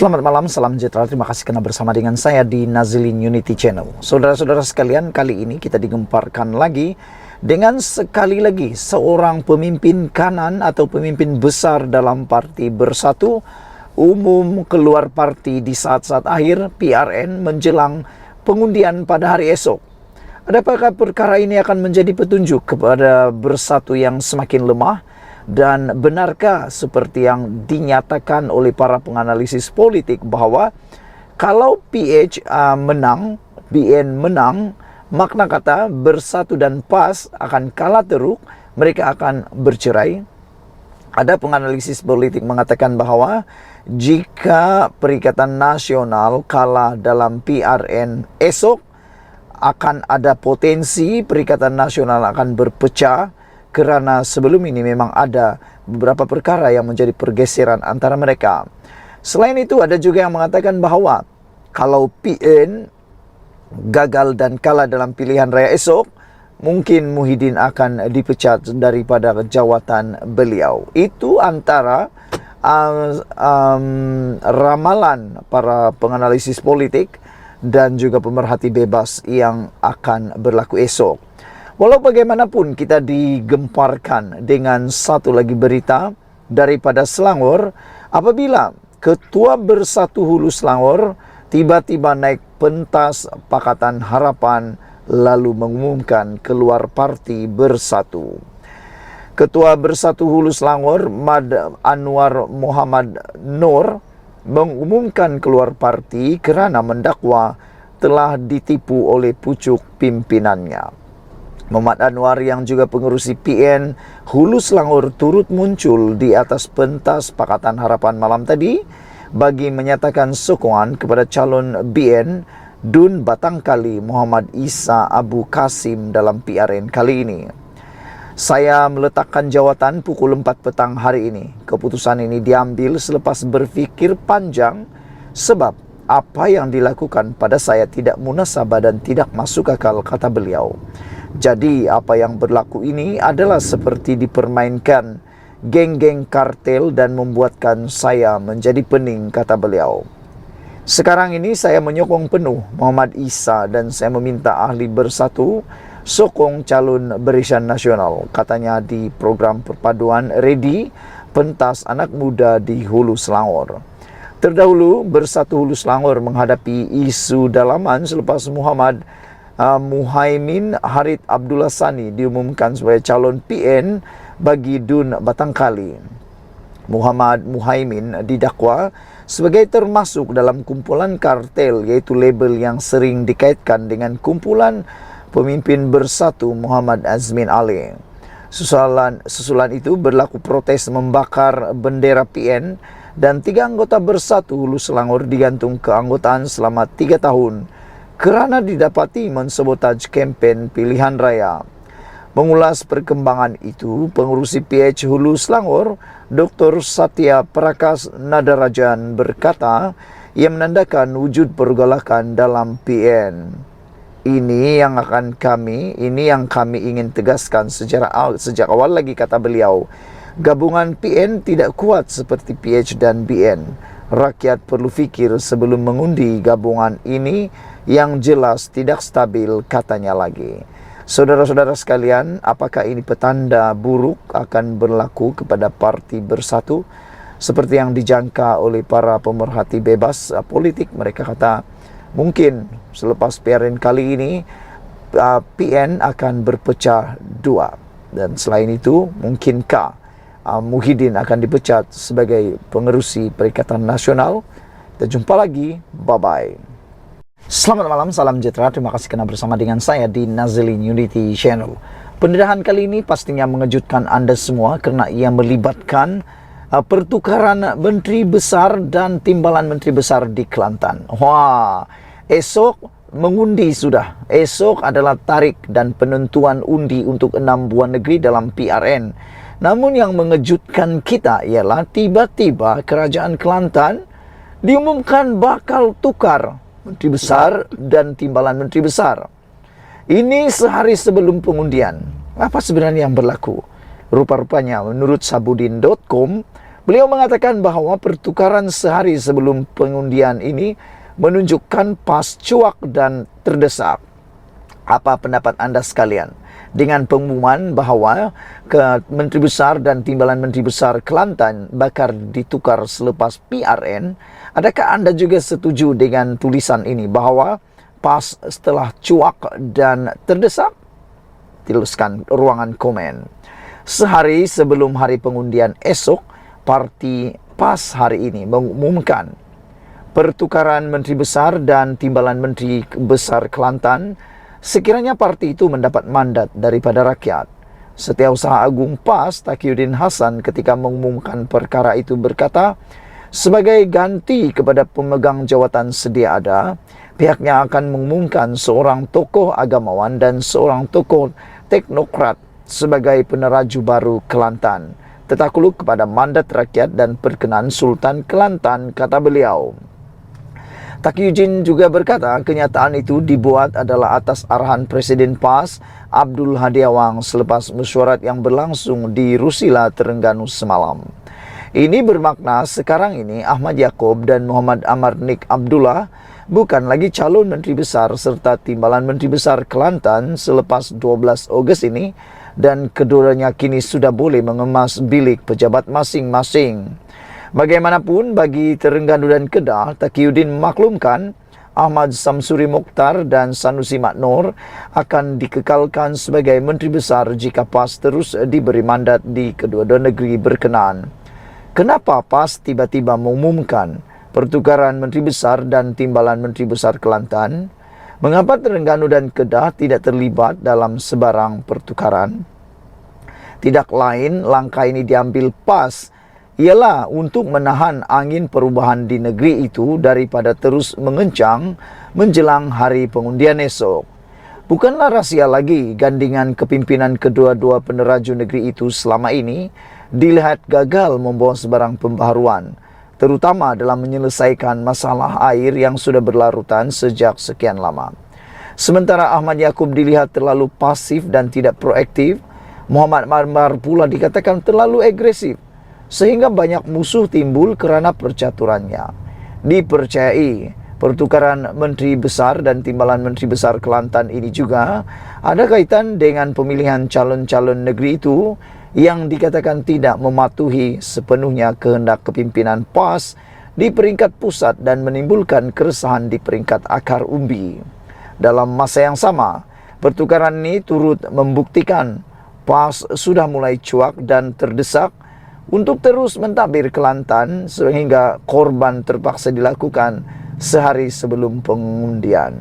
Selamat malam, salam sejahtera. Terima kasih karena bersama dengan saya di Nazilin Unity Channel. Saudara-saudara sekalian, kali ini kita digemparkan lagi dengan sekali lagi seorang pemimpin kanan atau pemimpin besar dalam Parti Bersatu umum keluar parti di saat-saat akhir PRN menjelang pengundian pada hari esok. Adakah perkara ini akan menjadi petunjuk kepada Bersatu yang semakin lemah? Dan benarkah seperti yang dinyatakan oleh para penganalisis politik bahwa kalau PH menang, BN menang, makna kata Bersatu dan PAS akan kalah teruk, mereka akan bercerai? Ada penganalisis politik mengatakan bahwa jika Perikatan Nasional kalah dalam PRN esok, akan ada potensi Perikatan Nasional akan berpecah, kerana sebelum ini memang ada beberapa perkara yang menjadi pergeseran antara mereka. Selain itu, ada juga yang mengatakan bahwa kalau PN gagal dan kalah dalam pilihan raya esok, mungkin Muhyiddin akan dipecat daripada jawatan beliau. Itu antara ramalan para penganalisis politik dan juga pemerhati bebas yang akan berlaku esok. Walau bagaimanapun, kita digemparkan dengan satu lagi berita daripada Selangor apabila Ketua Bersatu Hulu Selangor tiba-tiba naik pentas Pakatan Harapan lalu mengumumkan keluar Parti Bersatu. Ketua Bersatu Hulu Selangor Mad Anwar Muhammad Nur mengumumkan keluar parti kerana mendakwa telah ditipu oleh pucuk pimpinannya. Muhammad Anwar yang juga pengerusi PN Hulu Selangor turut muncul di atas pentas Pakatan Harapan malam tadi bagi menyatakan sokongan kepada calon BN Dun Batangkali Muhammad Isa Abu Kasim dalam PRN kali ini. Saya meletakkan jawatan pukul 4 petang hari ini. Keputusan ini diambil selepas berfikir panjang sebab apa yang dilakukan pada saya tidak munasabah dan tidak masuk akal, kata beliau. Jadi apa yang berlaku ini adalah seperti dipermainkan geng-geng kartel dan membuatkan saya menjadi pening, kata beliau. Sekarang ini saya menyokong penuh Muhammad Isa dan saya meminta ahli Bersatu sokong calon Barisan Nasional, katanya di program perpaduan Ready pentas anak muda di Hulu Selangor. Terdahulu Bersatu Hulu Selangor menghadapi isu dalaman selepas Muhaimin Harit Abdullah Sani diumumkan sebagai calon PN bagi Dun Batangkali. Muhammad Muhaimin didakwa sebagai termasuk dalam kumpulan kartel, yaitu label yang sering dikaitkan dengan kumpulan pemimpin Bersatu Muhammad Azmin Ali. Susulan itu berlaku protes membakar bendera PN dan 3 anggota Bersatu Hulu Selangor digantung keanggotaan selama 3 tahun kerana didapati mensabotaj kempen pilihan raya. Mengulas perkembangan itu, pengurusi PH Hulu Selangor, Dr. Satya Prakas Nadarajan berkata, ia menandakan wujud pergolakan dalam PN. Ini yang kami ingin tegaskan sejak awal lagi, kata beliau. Gabungan PN tidak kuat seperti PH dan BN. Rakyat perlu fikir sebelum mengundi gabungan ini yang jelas tidak stabil, katanya lagi. Saudara-saudara sekalian, apakah ini petanda buruk akan berlaku kepada Parti Bersatu? Seperti yang dijangka oleh para pemerhati bebas politik, mereka kata mungkin selepas PRN kali ini PN akan berpecah dua. Dan selain itu, mungkinkah Muhyiddin akan dipecat sebagai pengerusi Perikatan Nasional? Kita jumpa lagi, bye-bye. Selamat malam, salam sejahtera. Terima kasih karena bersama dengan saya di Nazilin Unity Channel. Pendedahan kali ini pastinya mengejutkan Anda semua kerana ia melibatkan pertukaran menteri besar dan timbalan menteri besar di Kelantan. Wah, esok mengundi sudah. Esok adalah tarik dan penentuan undi untuk 6 buah negeri dalam PRN. Namun yang mengejutkan kita ialah tiba-tiba Kerajaan Kelantan diumumkan bakal tukar menteri besar dan timbalan menteri besar. Ini sehari sebelum pengundian. Apa sebenarnya yang berlaku? Rupa-rupanya menurut sabudin.com, Beliau mengatakan bahawa pertukaran sehari sebelum pengundian ini menunjukkan PAS cuak dan terdesak. Apa pendapat anda sekalian dengan pengumuman bahawa Menteri Besar dan Timbalan Menteri Besar Kelantan bakal ditukar selepas PRN? Adakah anda juga setuju dengan tulisan ini bahawa PAS setelah cuak dan terdesak? Tuliskan ruangan komen. Sehari sebelum hari pengundian esok, Parti PAS hari ini mengumumkan pertukaran Menteri Besar dan Timbalan Menteri Besar Kelantan sekiranya parti itu mendapat mandat daripada rakyat. Setiausaha Agung PAS Taqiyuddin Hasan ketika mengumumkan perkara itu berkata, sebagai ganti kepada pemegang jawatan sedia ada, pihaknya akan mengumumkan seorang tokoh agamawan dan seorang tokoh teknokrat sebagai peneraju baru Kelantan, tetakluk kepada mandat rakyat dan perkenan Sultan Kelantan, kata beliau. Taqiyuddin juga berkata kenyataan itu dibuat adalah atas arahan Presiden PAS Abdul Hadi Awang selepas mesyuarat yang berlangsung di Rusila, Terengganu semalam. Ini bermakna sekarang ini Ahmad Yaakob dan Muhammad Amarnik Abdullah bukan lagi calon Menteri Besar serta Timbalan Menteri Besar Kelantan selepas 12 Ogos ini, dan keduanya kini sudah boleh mengemas bilik pejabat masing-masing. Bagaimanapun, bagi Terengganu dan Kedah, Taqiyuddin memaklumkan Ahmad Samsuri Mokhtar dan Sanusi Maknor akan dikekalkan sebagai Menteri Besar jika PAS terus diberi mandat di kedua-dua negeri berkenaan. Kenapa PAS tiba-tiba mengumumkan pertukaran Menteri Besar dan Timbalan Menteri Besar Kelantan? Mengapa Terengganu dan Kedah tidak terlibat dalam sebarang pertukaran? Tidak lain langkah ini diambil PAS ialah untuk menahan angin perubahan di negeri itu daripada terus mengencang menjelang hari pengundian esok. Bukanlah rahsia lagi gandingan kepimpinan kedua-dua peneraju negeri itu selama ini dilihat gagal membawa sebarang pembaharuan, terutama dalam menyelesaikan masalah air yang sudah berlarutan sejak sekian lama. Sementara Ahmad Yaakob dilihat terlalu pasif dan tidak proaktif, Muhammad Marmar pula dikatakan terlalu agresif, sehingga banyak musuh timbul kerana percaturannya. Dipercayai, pertukaran Menteri Besar dan Timbalan Menteri Besar Kelantan ini juga ada kaitan dengan pemilihan calon-calon negeri itu yang dikatakan tidak mematuhi sepenuhnya kehendak kepimpinan PAS di peringkat pusat dan menimbulkan keresahan di peringkat akar umbi. Dalam masa yang sama, pertukaran ini turut membuktikan PAS sudah mulai cuak dan terdesak untuk terus mentadbir Kelantan sehingga korban terpaksa dilakukan sehari sebelum pengundian.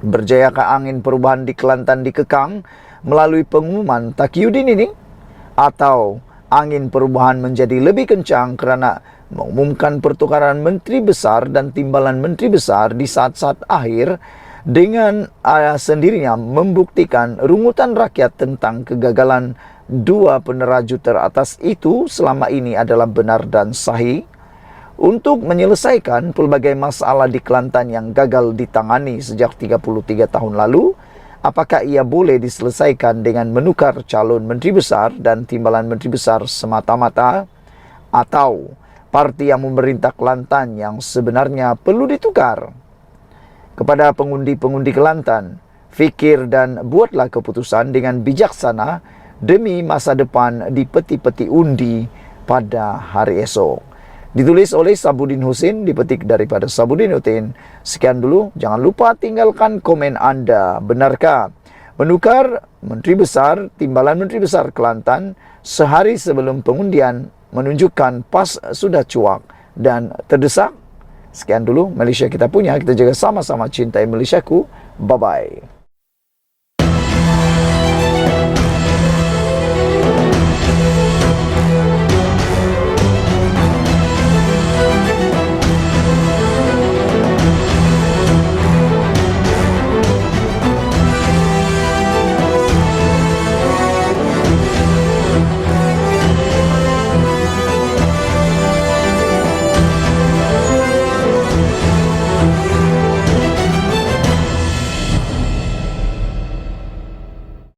Berjayakah angin perubahan di Kelantan dikekang melalui pengumuman Taqiyuddin ini? Atau angin perubahan menjadi lebih kencang kerana mengumumkan pertukaran Menteri Besar dan Timbalan Menteri Besar di saat-saat akhir dengan sendirinya membuktikan rungutan rakyat tentang kegagalan dua peneraju teratas itu selama ini adalah benar dan sahih? Untuk menyelesaikan pelbagai masalah di Kelantan yang gagal ditangani sejak 33 tahun lalu, apakah ia boleh diselesaikan dengan menukar calon Menteri Besar dan Timbalan Menteri Besar semata-mata? Atau parti yang memerintah Kelantan yang sebenarnya perlu ditukar? Kepada pengundi-pengundi Kelantan, fikir dan buatlah keputusan dengan bijaksana demi masa depan di peti-peti undi pada hari esok. Ditulis oleh Sabudin Husin, dipetik daripada Sabudin Utin. Sekian dulu, jangan lupa tinggalkan komen anda. Benarkah menukar Menteri Besar, Timbalan Menteri Besar Kelantan sehari sebelum pengundian menunjukkan PAS sudah cuak dan terdesak? Sekian dulu Malaysia kita punya, kita jaga sama-sama cintai Malaysiaku. Bye-bye.